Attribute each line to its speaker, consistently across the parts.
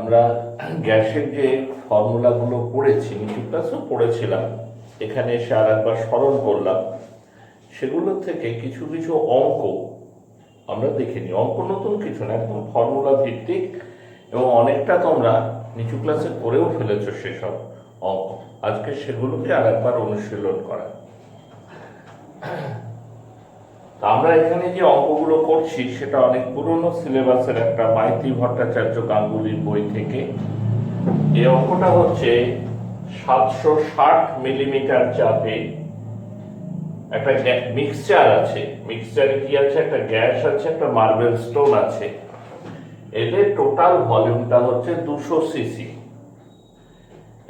Speaker 1: আমরা গ্যাসের যে ফর্মুলাগুলো পড়েছি, নিচু ক্লাসও পড়েছিলাম, এখানে এসে আর একবার স্মরণ করলাম। সেগুলো থেকে কিছু কিছু অঙ্ক আমরা দেখে নিই। অঙ্ক নতুন কিছু না, একদম ফর্মুলা ভিত্তিক, এবং অনেকটা তোমরা নিচু ক্লাসে করেও ফেলেছো সেসব অঙ্ক। আজকে সেগুলোকে আর একবার অনুশীলন করা। আমরা এখানে যে অঙ্কগুলো করছি সেটা অনেক পুরনো সিলেবাসের একটা মাইতি ভট্টাচার্য গাঙ্গুলির বই থেকে। এই অঙ্কটা হচ্ছে 760 মিলিমিটার চাপে একটা মিক্সচার আছে। মিক্সচারে কি আছে? একটা গ্যাস আছে, একটা মার্বেল স্টোন আছে। এদের টোটাল ভলিউমটা হচ্ছে 200 সিসি।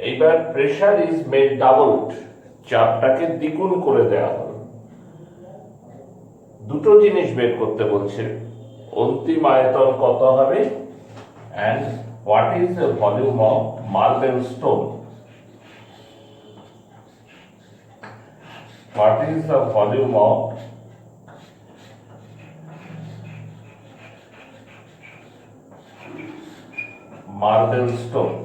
Speaker 1: এইবার প্রেসার ইজ মেড ডাবলড, চাপটাকে দ্বিগুণ করে দেওয়া হলো। দুটো জিনিস বের করতে বলছে, অন্তিম আয়তন কত হবে and what is the volume of marble stone. What is the volume of marble stone?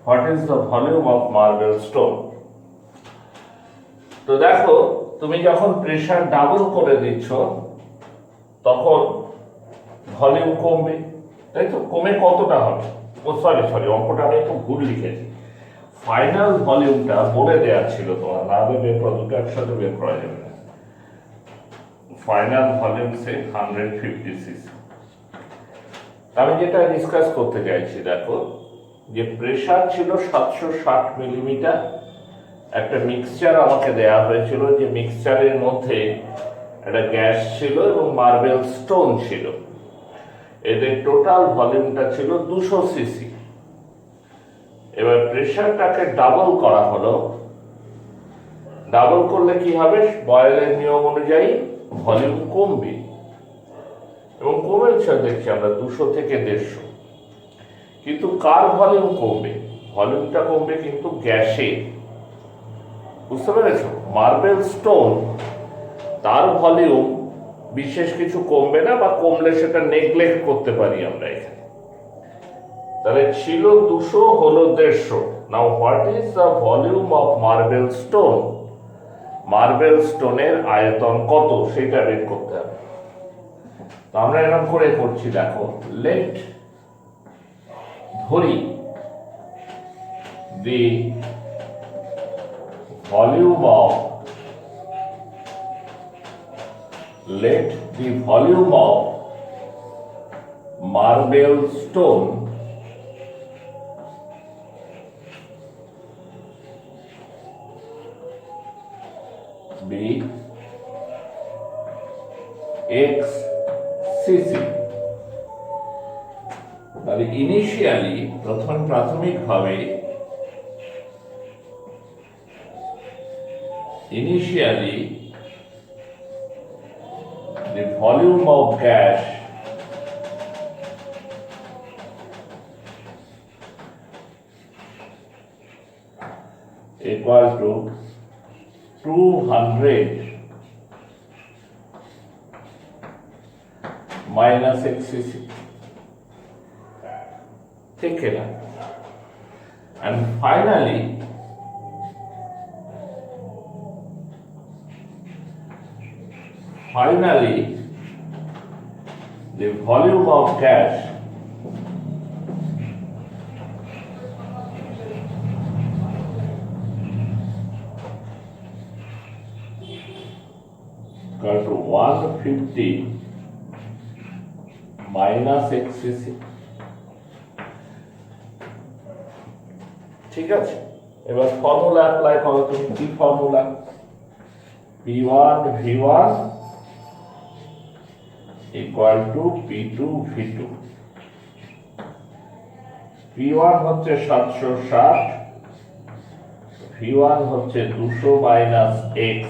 Speaker 1: What is the volume of marble stone? তো দেখো, তুমি যখন প্রেসার ডাবল করে দিচ্ছ তখন ভলিউম কমবে, তাই তো? কমে কতটা হবে? সরি, অঙ্কটা আমি একটু ভুল লিখেছি। ফাইনাল ভলিউমটা বলে দেওয়া ছিল, তোমার না বের করা, দুটো একসাথে বের করা যাবে না। ফাইনাল ভলিউম সে 150 সিসি। আমি যেটা ডিসকাস করতে চাইছি, দেখো, যে প্রেসার ছিল 760 মিলিমিটার। একটা মিক্সচার আমাকে দেয়া হয়েছিল, যে মিক্সচারের মধ্যে একটা গ্যাস ছিল এবং মার্বেল স্টোন ছিল। এদের টোটাল ভলিউমটা ছিল 200 সিসি। এবার প্রেসারটাকে ডাবল করা হলো। ডাবল করলে কি হবে? বয়েলের নিয়ম অনুযায়ী ভলিউম কমবে, এবং কমেছে দেখছি আমরা 200 থেকে 150। কিন্তু কার ভলিউম কমবে? ভলিউমটা কমবে কিন্তু গ্যাসের। বুঝতে পেরেছো? মার্বেল স্টোন, তার ভলিউম বিশেষ কিছু কমবে না, বা কমলে সেটা নেগলেক্ট করতে পারি আমরা এখানে। তাহলে ছিল 200, হলো 150। Now what is the volume of marble stone? Marble স্টোনের আয়তন কত সেটা বের করতে হবে। তো আমরা এরকম করে করছি, দেখো, লেট ধরি দি volume of let the volume of marble stone be x cc. তাহলে ইনিশিয়ালি, প্রাথমিকভাবে initially the volume of gas equal to 200 minus x cc. ठीक है ना? And finally the volume of gas equal to 150 minus x cc. ঠিক আছে? এবার formula apply করো। তুমি কি formula? P1 V1 equal to P2 V2। P1 হচ্ছে 760, V1 হচ্ছে 200 মাইনাস x,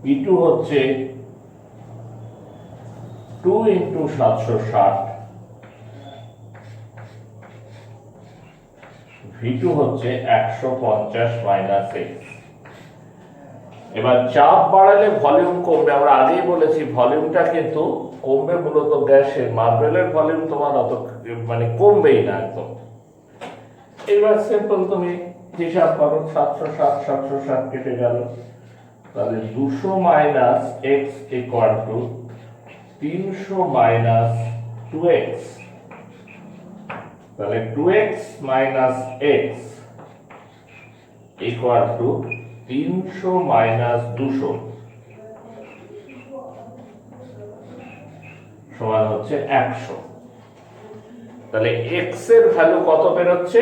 Speaker 1: P2 হচ্ছে 2 ইন্টু 760, V2 হচ্ছে 150 মাইনাস x। এবার চাপ বাড়ালে ভলিউম কমবে, আমরা আগেই বলেছি ভলিউমটা কিন্তু কমবে মূলত গ্যাসের, মার্বেলের ভলিউম তোমার অত মানে কমবেই না একদম। এবার সিম্পল তুমি হিসাব করো, 760 কেটে গেল, তাহলে 200 minus x equal to 300 minus 2x, তাহলে 2x minus x equal to 300 minus 200 সমান হচ্ছে 100। তাহলে এক্স এর ভ্যালু কত বেরোচ্ছে?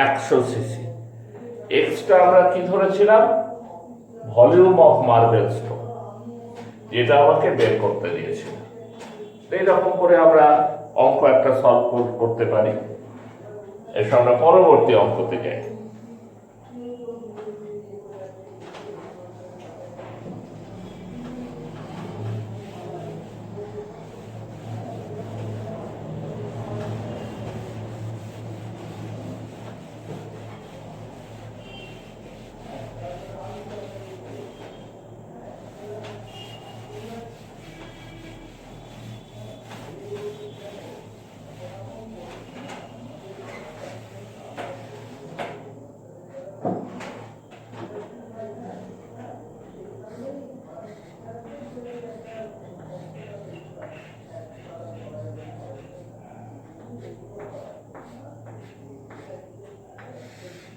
Speaker 1: 100 সিসি। এক্সটা আমরা কি ধরেছিলাম? ভলিউম অফ মার্বেল স্টোন, যেটা আমাকে বের করতে দিয়েছিল। এইরকম করে আমরা অঙ্ক একটা সলভ করতে পারি। এসে আমরা পরবর্তী অঙ্কতে যাই।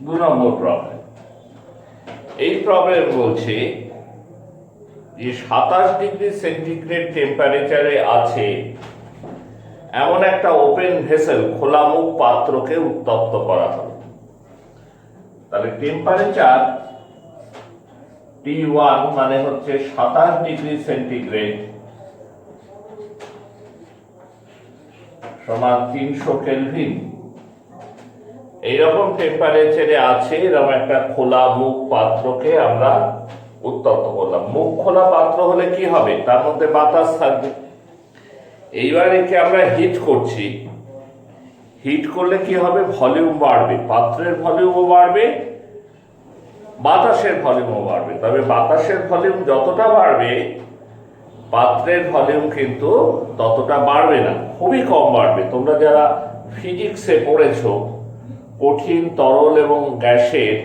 Speaker 1: দু নম্বর প্রবলেম। এই প্রবলেম বলছে যে 27 ডিগ্রি সেন্টিগ্রেড টেম্পারেচারে আছে এমন একটা ওপেন ভেসেল, খোলা মুখ পাত্রকে উত্তপ্ত করা হলো। তাহলে টেম্পারেচার T1 মানে হচ্ছে 27 ডিগ্রি সেন্টিগ্রেড সমান 300 কেলভিন। এইরকম টেম্পারেচারে আছে এরকম একটা খোলা মুখ পাত্রকে আমরা উত্তপ্ত করলাম। মুখ খোলা পাত্র হলে কি হবে? তার মধ্যে বাতাস থাকবে। এইবার একে আমরা হিট করছি। হিট করলে কি হবে? ভলিউম বাড়বে, পাত্রের ভলিউমও বাড়বে, বাতাসের ভলিউমও বাড়বে। তবে বাতাসের ভলিউম যতটা বাড়বে পাত্রের ভলিউম কিন্তু ততটা বাড়বে না, খুবই কম বাড়বে। তোমরা যারা ফিজিক্সে পড়েছো, কঠিন তরল এবং গ্যাসের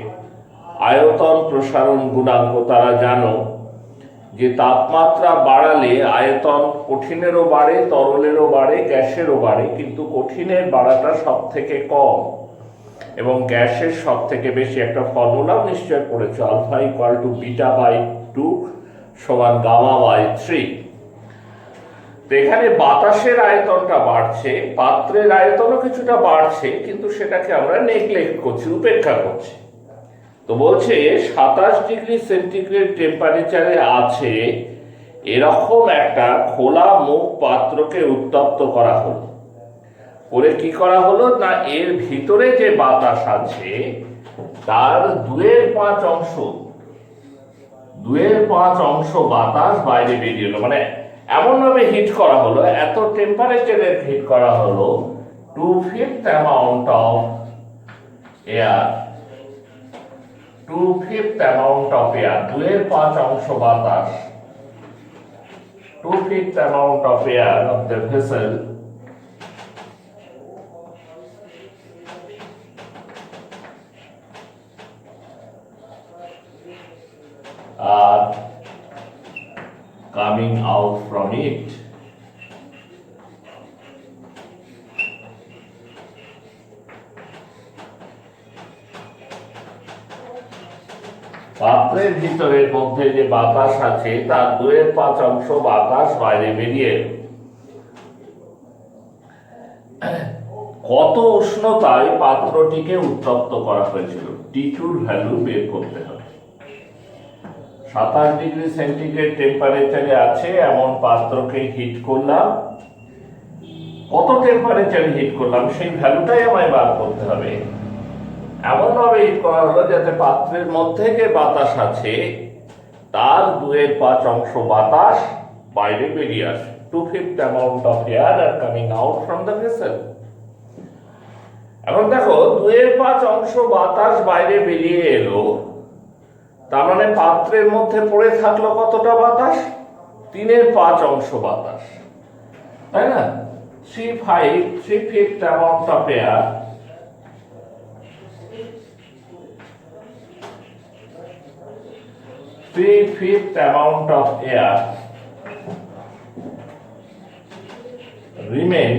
Speaker 1: আয়তন প্রসারণ গুণাঙ্ক, তারা জানো যে তাপমাত্রা বাড়ালে আয়তন কঠিনেরও বাড়ে, তরলেরও বাড়ে, গ্যাসেরও বাড়ে, কিন্তু কঠিনের বাড়াটা সব থেকে কম এবং গ্যাসের সব থেকে বেশি। একটা ফর্মুলাও নিশ্চয় পড়েছো, alpha equal to beta by 2 সমান গামা বাই 3। তো এখানে বাতাসের আয়তনটা বাড়ছে, পাত্রের আয়তনও কিছুটা বাড়ছে, কিন্তু সেটাকে আমরা নেগলেক্ট করছি, উপেক্ষা করছি। তো বলছে 27 ডিগ্রি সেন্টিগ্রেড টেম্পারেচারে আছে এরকম একটা খোলা মুখ পাত্রকে উত্তপ্ত করা হলো। করে কি করা হলো না, এর ভিতরে যে বাতাস আছে তার 2/5 অংশ বাতাস বাইরে বেরিয়ে এলো। মানে এমন ভাবে হিট করা হলো, এত টেম্পারেচারে হিট করা হলো 2/5 amount of air, 2/5 amount of air, 2/5 অংশ বাতাস, 2/5 amount of air of the vessel are coming out from it. পাত্রের ভিতরের মধ্যে যে বাতাস আছে তার 2/5 অংশ বাতাস বাইরে বেরিয়ে কত উষ্ণতায় পাত্রটিকে উত্তপ্ত করা হয়েছিল, T2 ভ্যালু বের করতে হবে। 27 ডিগ্রি সেন্টিগ্রেড টেম্পারেচারে আছে এমন পাত্রকে হিট করলাম, কত টেম্পারেচারে হিট করলাম সেই ভ্যালুটাই আমায় বার করতে হবে। এমন ভাবে হিট করা হলো যাতে পাত্রের মধ্যে যে বাতাস আছে তার 2/5 অংশ বাতাস বাইরে বেরিয়ে আসে। 2/5 amount of air are coming out from the vessel. এখন দেখো 2/5 অংশ বাতাস বাইরে বেরিয়ে এলো, তার মানে পাত্রের মধ্যে পড়ে থাকলো কতটা বাতাস? 3/5 বাতাস, তাই না? 3/5 amount of air remain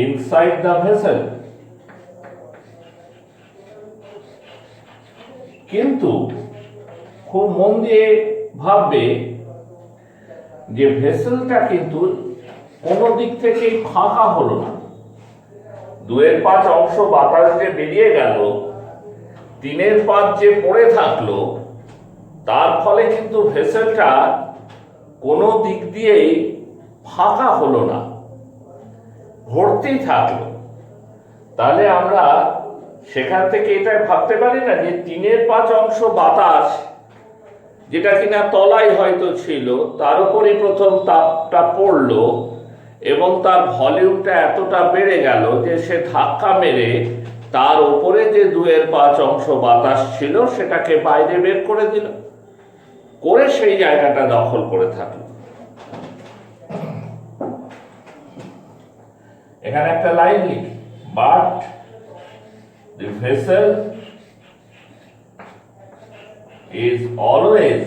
Speaker 1: inside the vessel. কিন্তু খুব মন দিয়ে ভাববে যে ভেসেলটা কিন্তু কোনো দিক থেকেই ফাঁকা হলো না। 2/5 বাতাস যে বেরিয়ে গেল, 3/5 যে পড়ে থাকলো, তার ফলে কিন্তু ভেসেলটা কোনো দিক দিয়েই ফাঁকা হলো না, ভর্তি থাকলো। তাহলে আমরা সেখান থেকে এটা ভাবতে পারি না যে 3/5 বাতাস, যেটা কিনা তলায় হয়তো ছিল, তার উপরই প্রথম তাপটা পড়লো এবং তার ভলিউমটা এতটা বেড়ে গেল যে সে ধাক্কা মেরে তার উপরে যে 2/5 বাতাস ছিল সেটাকে বাইরে বের করে দিল, করে সেই জায়গাটা দখল করে থাকলো। এখানে একটা লাইন লিখি, but the vessel is always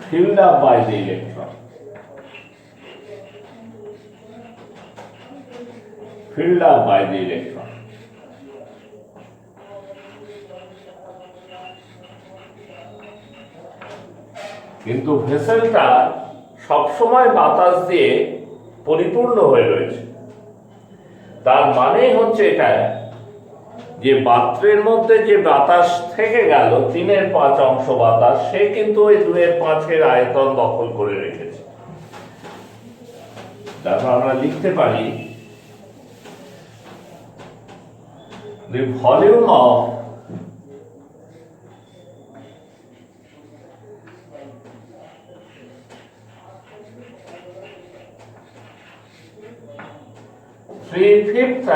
Speaker 1: filled up by the electron. কিন্তু ভেসেলটা সবসময় বাতাস দিয়ে পরিপূর্ণ হয়ে রয়েছে। তার মানে হচ্ছে এটা যে পাত্রের মধ্যে যে বাতাস থেকে গেল 3/5 বাতাস, সে কিন্তু ওই 2/5 আয়তন দখল করে রেখেছে। তারপর আমরা লিখতে পারি the volume of three-fifth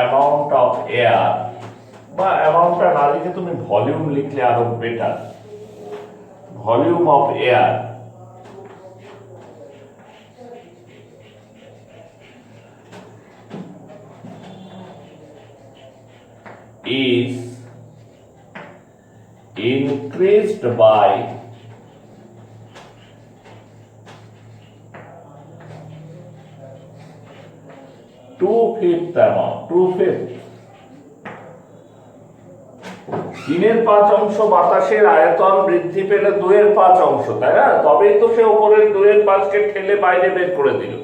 Speaker 1: amount of air, বা অ্যামাউন্টটা না লিখে তুমি ভলিউম লিখলে আরো better, volume of air is increased by 2/5 amount, 2/5। 3/5 বাতাসের আয়তন বৃদ্ধি পেলে 2/5, তাই না? তবেই তো সে উপরের 2/5কে ঠেলে বাইরে বের করে দিল।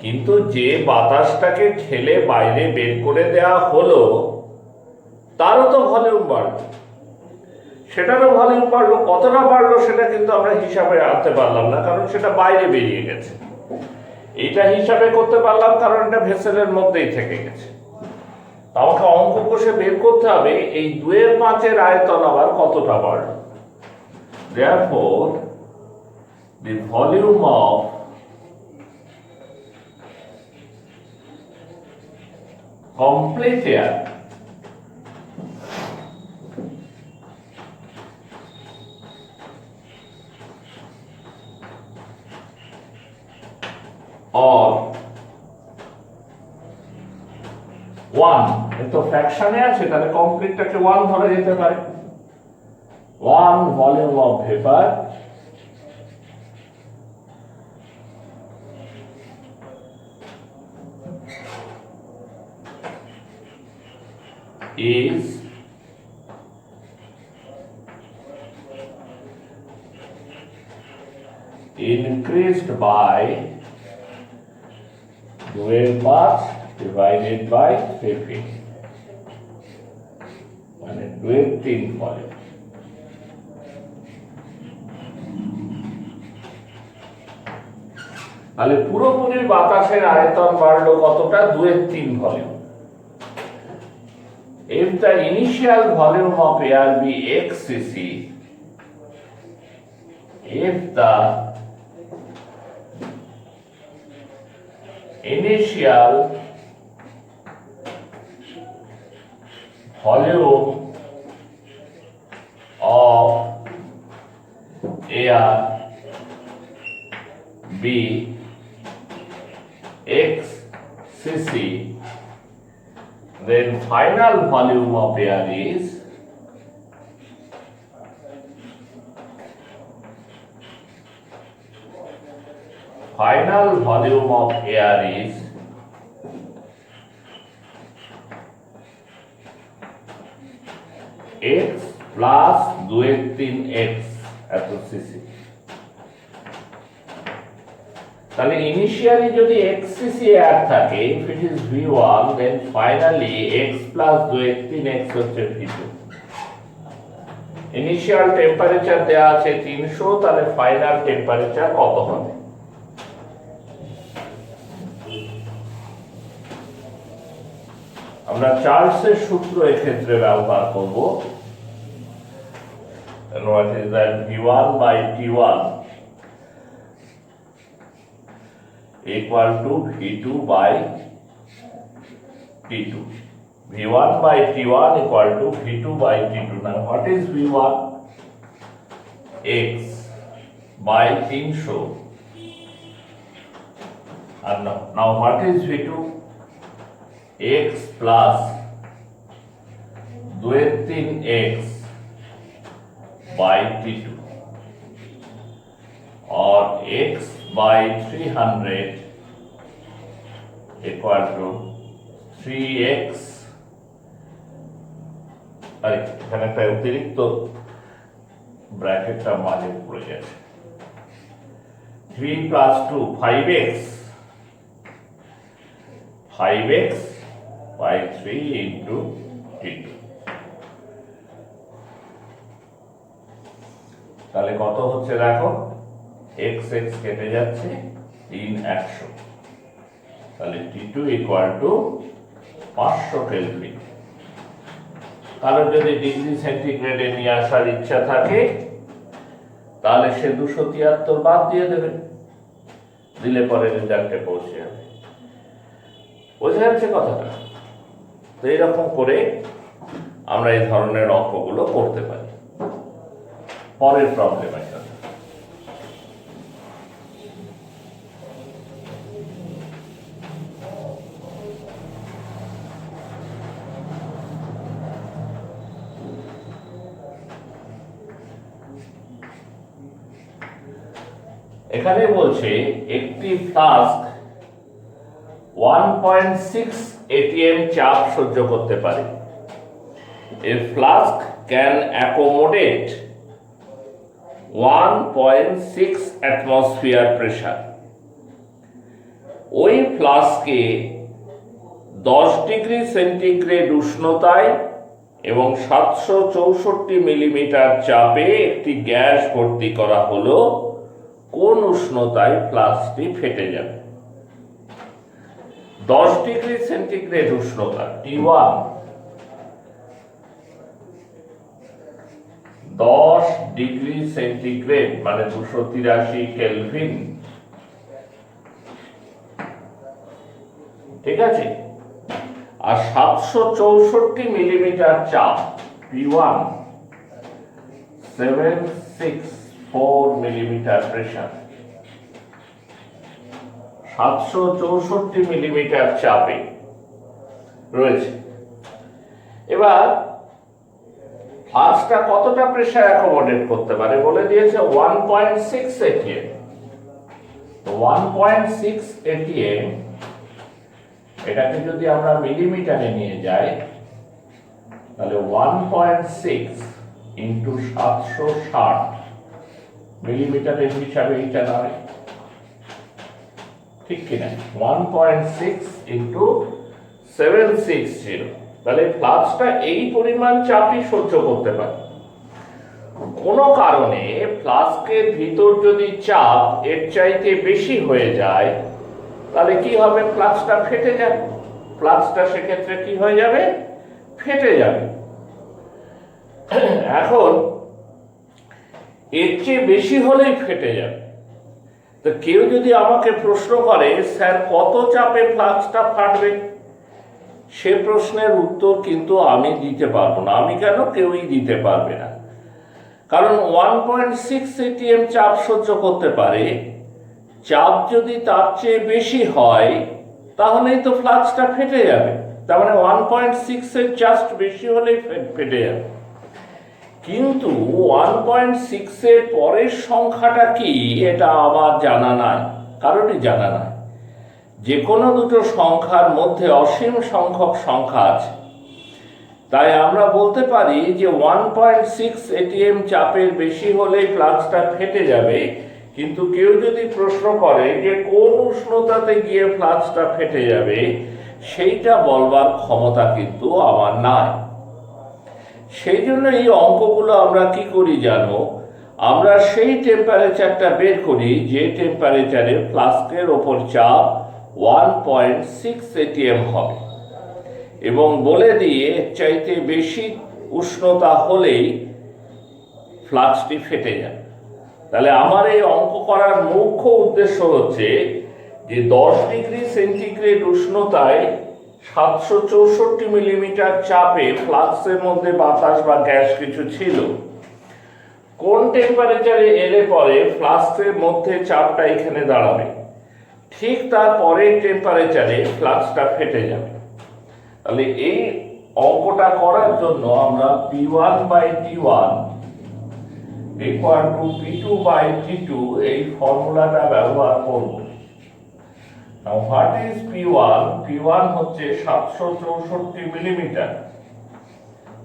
Speaker 1: কিন্তু যে বাতাসটাকে ঠেলে বাইরে বের করে দেওয়া হলো, তারও তো ভলিউম বাড়লো, সেটারও ভলিউম বাড়লো। কতটা বাড়লো সেটা কিন্তু আমরা হিসাবে আনতে পারলাম না, কারণ সেটা বাইরে বেরিয়ে গেছে। এটা হিসাবে করতে পারলাম কারণ এটা ভেসেলের মধ্যেই থেকে গেছে। আমাকে অঙ্ক কষে বের করতে হবে এই 2/5 আয়তন আবার কতটা বাড়লো। Therefore, the volume of complete air or 1, তো ফ্র্যাকশনে আছে, তাহলে কমপ্লিটটাকে 1 ধরা যেতে পারে। 1 volume of vapour is increased by 2/5 divided by 3/5, মানে 2/3 ভলিউম। তাহলে পুরোপুরি বাতাসের আয়তন বাড়লো কতটা? 2/3 volume. if the initial volume of air be x cc, if the initial volume of air be x cc, then final volume of air is x plus 2/3x এত CC. তাহলে initially যদি x CC air থাকে, if it is v1, then finally x plus 2/3x হচ্ছে v2। Initial temperature দেয়া আছে 300, তাহলে final temperature কত হবে? আমরা চার্লসের সূত্র এক্ষেত্রে ব্যবহার করব। And what is that? v1 by t1 equal to v2 by t2. v1 by t1 equal to v2 by t2. Now what is v1? X by 300. And now what is v2? x plus 2/3x by t2, or x by 300 equal to 3x, আরে এখানে একটা অতিরিক্ত ব্র্যাকেটটা মাঝে পড়ে গেছে, 3 plus 2 5x by 3 into t2। তাহলে কত হচ্ছে দেখো, x x কেটে যাচ্ছে, 3 100, তাহলে t2 equal to 500 কেলভিন। কারণ যদি ডিগ্রি সেন্টিগ্রেডে নিয়ে আসার ইচ্ছা থাকে তাহলে সে 273 বাদ দিয়ে দেবে, দিলে পরে রেজাল্টে পৌঁছে যাবে। বোঝা যাচ্ছে কথাটা? তো এইরকম করে আমরা এই ধরনের অঙ্কগুলো করতে পারি। পরের প্রবলেম আছে, এখানে বলছে একটি ফ্লাস্ক 1.6 atm চাপ সহ্য করতে পারে। A flask can accommodate 1.6 atmosphere pressure। ওই ফ্লাস্কে 10 ডিগ্রি সেন্টিগ্রেড উষ্ণতায় এবং 764 মিলিমিটার চাপে একটি গ্যাস ভর্তি করা হলো, কোন উষ্ণতায় ফ্লাস্কটি ফেটে যাবে? 10 ডিগ্রি সেন্টিগ্রেড উষ্ণতা T1, 10 ডিগ্রি সেন্টিগ্রেড মানে 283 কেলভিন, ঠিক আছে? আর 764 মিলিমিটার চাপ P1, 764 মিলিমিটার প্রেসার, 764 মিলিমিটার চাপে রয়েছে। এবার ফ্লাস্কটা কতটা প্রেসার অ্যাকোমোডেট করতে পারে বলে দিয়েছে 1.6 atm। তো 1.6 atm এটাকে যদি আমরা মিলিমিটারে নিয়ে যাই তাহলে 1.6 ইন্টু 760 মিলিমিটারের হিসাবে এটা দাঁড়ায়, ঠিক কিনা? 1.6 ইন্টু 760, তাহলে ফ্লাস্কটা এই পরিমাণ চাপই সহ্য করতে পারে। কোনো কারণে ফ্লাস্কের ভিতর যদি চাপ এর চাইতে বেশি হয়ে যায় তাহলে কি হবে? ফ্লাস্কটা ফেটে যাবে। ফ্লাস্কটা সেক্ষেত্রে কি হয়ে যাবে? ফেটে যাবে। এখন এর চেয়ে বেশি হলেই ফেটে যাবে। তো কেউ যদি আমাকে প্রশ্ন করে স্যার কত চাপে ফ্লাক্সটা ফাটবে, সে প্রশ্নের উত্তর কিন্তু আমি দিতে পারবো না। আমি কেন, কেউই দিতে পারবে না। কারণ 1.6 ATM চাপ সহ্য করতে পারে। চাপ যদি তার চেয়ে বেশি হয় তাহলেই তো ফ্লাক্সটা ফেটে যাবে। তার মানে 1.6 এর জাস্ট বেশি হলেই ফেটে যাবে। কিন্তু 1.6 এর পরের সংখ্যাটা কি এটা আমার জানা নাই, কারণই জানা নাই। যে কোনো দুটো সংখ্যার মধ্যে অসীম সংখ্যক সংখ্যা আছে, তাই আমরা বলতে পারি যে 1.6 ATM চাপের বেশি হলেই ফ্লাক্সটা ফেটে যাবে। কিন্তু কেউ যদি প্রশ্ন করে যে কোন উষ্ণতাতে গিয়ে ফ্লাক্সটা ফেটে যাবে, সেইটা বলবার ক্ষমতা কিন্তু আমার নাই। সেই জন্য এই অঙ্কগুলো আমরা কি করি জানো, আমরা সেই টেম্পারেচারটা বের করি যে টেম্পারেচারে ফ্লাস্কের ওপর চাপ 1.6 ATM হবে, এবং বলে দিয়ে চাইতে বেশি উষ্ণতা হলেই ফ্লাক্সটি ফেটে যাবে। তাহলে আমার এই অঙ্ক করার মুখ্য উদ্দেশ্য হচ্ছে যে 10 ডিগ্রি সেন্টিগ্রেড উষ্ণতায় 764 মিলিমিটার চাপে ফ্লাক্সের মধ্যে বাতাস বা গ্যাস কিছু ছিল। কোন টেম্পারেচারে এলে পরে ফ্লাক্সের মধ্যে চাপটা এখানে দাঁড়াবে, ঠিক তার পরের টেম্পারেচারে ফ্লাক্সটা ফেটে যাবে। তাহলে এই অঙ্কটা করার জন্য আমরা P1/T1 equal to P2/T2 এই ফর্মুলাটা ব্যবহার করব। Now what is P1? P1 হচ্ছে 764 মিলিমিটার,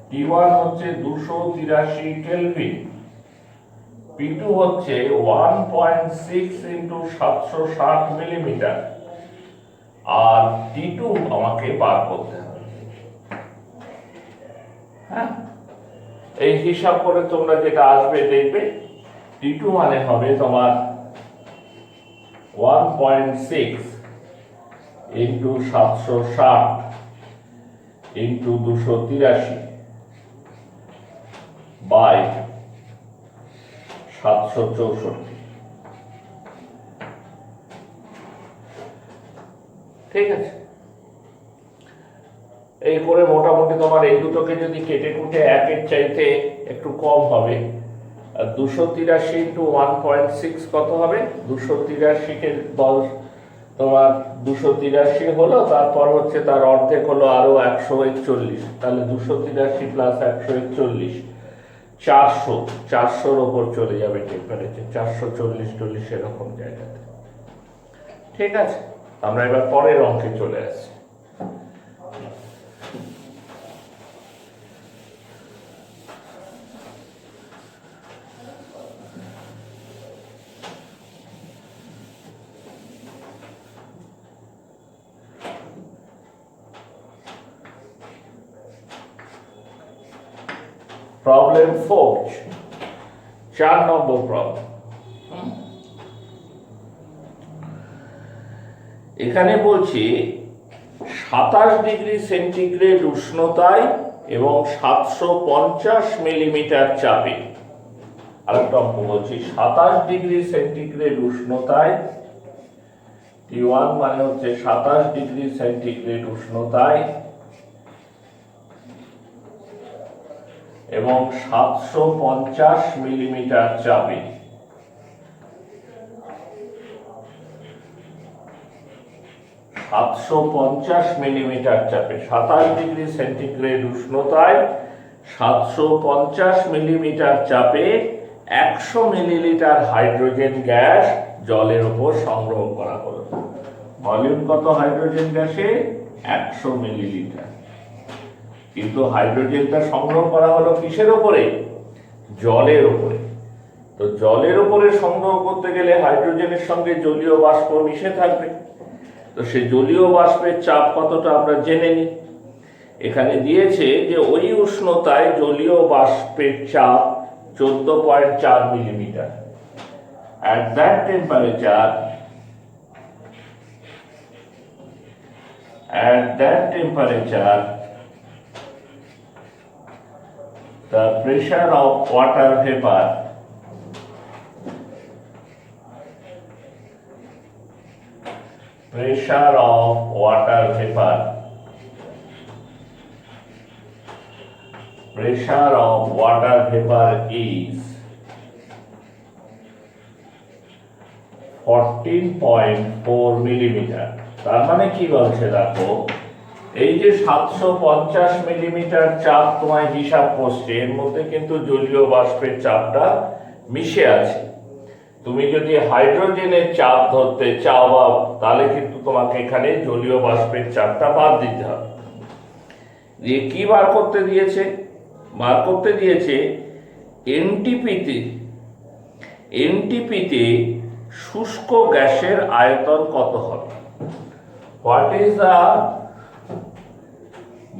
Speaker 1: T1 হচ্ছে 283 কেলভিন, P2 হচ্ছে 1.6 ইন্টু 760 মিলিমিটার, আর T2 আমাকে বার করতে হবে। হ্যাঁ, এই হিসাব করে তোমরা যেটা আসবে দেখবে T2 মানে হবে তোমার 1.6 ইন্টু 760 ইন্টু 283 বাই 764। ঠিক আছে, এই করে মোটামুটি তোমার এই দুটোকে যদি কেটে কুটে একের চাইতে একটু কম হবে। আর 283 ইন্টু 1.6 কত হবে? 283 কে 10 তোমার 283 হলো, তারপর হচ্ছে তার অর্ধেক হলো আরো 141, তাহলে 283 প্লাস 141 400-400-র ওপর চলে যাবে টেম্পারেচার, 440-40 এরকম জায়গাতে। ঠিক আছে, আমরা এবার পরের অঙ্কে চলে আসি। প্রবলেম 4, 4 নম্বর প্রবলেম। এখানে বলছি 27 ডিগ্রি সেন্টিগ্রেড উষ্ণতায় এবং 750 মিলিমিটার চাপে, আরেকটা অঙ্ক বলছি 27 ডিগ্রি সেন্টিগ্রেড উষ্ণতায়, T1 মানে হচ্ছে 27 ডিগ্রি সেন্টিগ্রেড উষ্ণতায় এবং 750 মিলিমিটার চাপে 750 মিলিমিটার চাপে 27 ডিগ্রি সেন্টিগ্রেড উষ্ণতায় 750 মিলিমিটার চাপে 100 মিলিলিটার হাইড্রোজেন গ্যাস জলের উপর সংগ্রহ করা হলো। ভলিউম কত হাইড্রোজেন গ্যাসে? 100 মিলিলিটার। কিন্তু হাইড্রোজেনটা সংগ্রহ করা হলো কিসের উপরে? জলের উপরে। তো জলের উপরে সংগ্রহ করতে গেলে হাইড্রোজেনের সঙ্গে জলীয় বাষ্প মিশে থাকবে। তো সেই জলীয় বাষ্পের চাপ কতটা আমরা জেনে নিই। এখানে দিয়েছে যে ওই উষ্ণতায় জলীয় বাষ্পের চাপ 14.4 millimetre. At that temperature the pressure of water vapor is 14.4 millimetre. তার মানে কি বলছে দেখো, এই যে 750 মিলিমিটার চাপ তোমায় হিসাব করছে, এর মধ্যে কিন্তু জলীয় বাষ্পের চাপটা মিশে আছে। তুমি যদি হাইড্রোজেনের চাপ ধরতে চাও তাহলে কিন্তু তোমাকে এখানে জলীয় বাষ্পের চাপটা বাদ দিতে হবে। দিয়ে কি বার করতে দিয়েছে? বার করতে দিয়েছে এনটিপিতে শুষ্ক গ্যাসের আয়তন কত হবে। What is the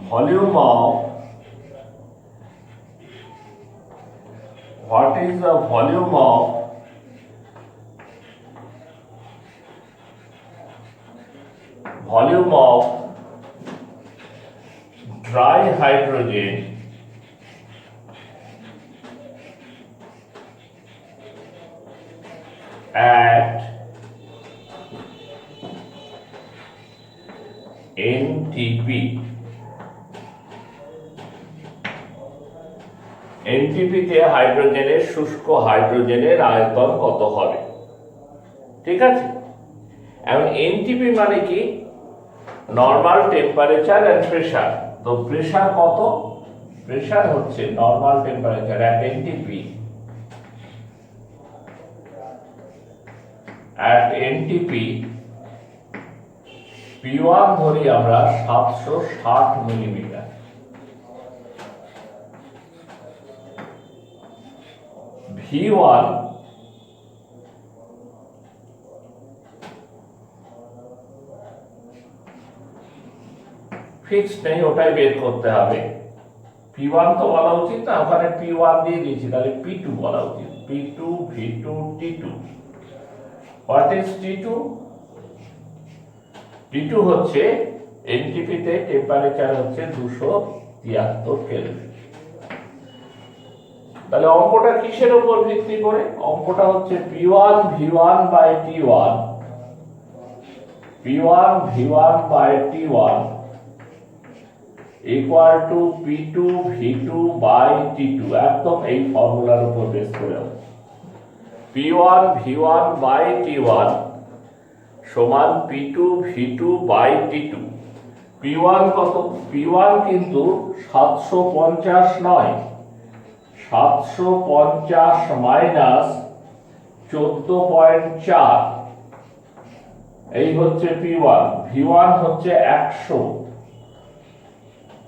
Speaker 1: volume of dry hydrogen at NTP? এনটিপিতে হাইড্রোজেনের শুষ্ক হাইড্রোজেনের আয়তন কত হবে? ঠিক আছে, এখন এনটিপি মানে কি? Normal temperature and pressure. তো প্রেসার কত? প্রেসার হচ্ছে normal temperature at NTP P1 ধরি আমরা 760 মিলিমিটার, V1 ফিক্স নেই, ওটাই বের করতে হবে। P1 তো বলা উচিত না, ওখানে P1 দিয়ে দিয়েছি, তাহলে P2 বলা উচিত। P2 V2 T2। What is T2? T2 হচ্ছে এনটিপিতে টেম্পারেচার হচ্ছে 273 কেলভিন। তাহলে অঙ্কটা কিসের উপর ভিত্তি করে? অঙ্কটা হচ্ছে P1 V1 by T1 equal to P2 V2 by T2। একদম এই ফর্মুলার উপর বেস করে P1 V1 বাই T1 সমান P2 V2 by T2। P1 কত? P1 কিন্তু 750 নয়, 750 মাইনাস 14.4, এই হচ্ছে P1। V1 হচ্ছে 100,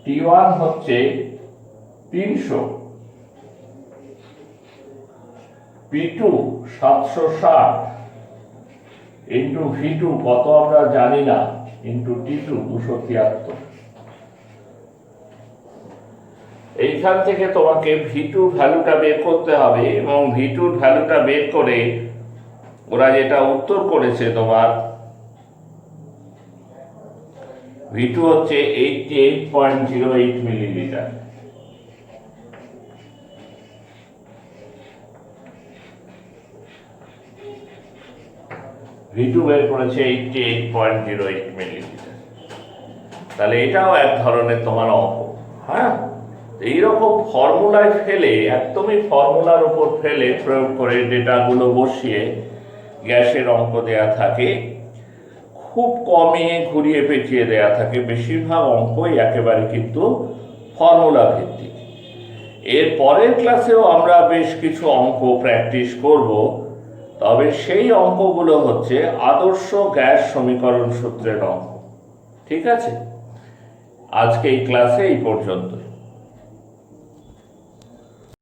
Speaker 1: T1 হচ্ছে 300, P2 760 ইন্টু V2 কত আমরা জানি না, ইন্টু T2 273। এইখান থেকে তোমাকে V2 ভ্যালুটা বের করতে হবে, এবং V2 ভ্যালুটা বের করে ওরা যেটা উত্তর করেছে তোমার V2 হচ্ছে 88.08 মিলিলিটার। V2 বের করেছে 88.08 মিলিলিটার। তাহলে এটাও এক ধরনের তোমার অঙ্ক। হ্যাঁ, এইরকম ফর্মুলায় ফেলে, একদমই ফর্মুলার উপর ফেলে প্রয়োগ করে ডেটাগুলো বসিয়ে গ্যাসের অঙ্ক দেয়া থাকে, খুব কমে ঘুরিয়ে পেঁচিয়ে দেয়া থাকে। বেশিরভাগ অঙ্কই একেবারে কিন্তু ফর্মুলা ভিত্তিক। এর পরের ক্লাসেও আমরা বেশ কিছু অঙ্ক প্র্যাকটিস করব, তবে সেই অঙ্কগুলো হচ্ছে আদর্শ গ্যাস সমীকরণ সূত্রের অঙ্ক। ঠিক আছে, আজকে এই ক্লাসে এই পর্যন্ত।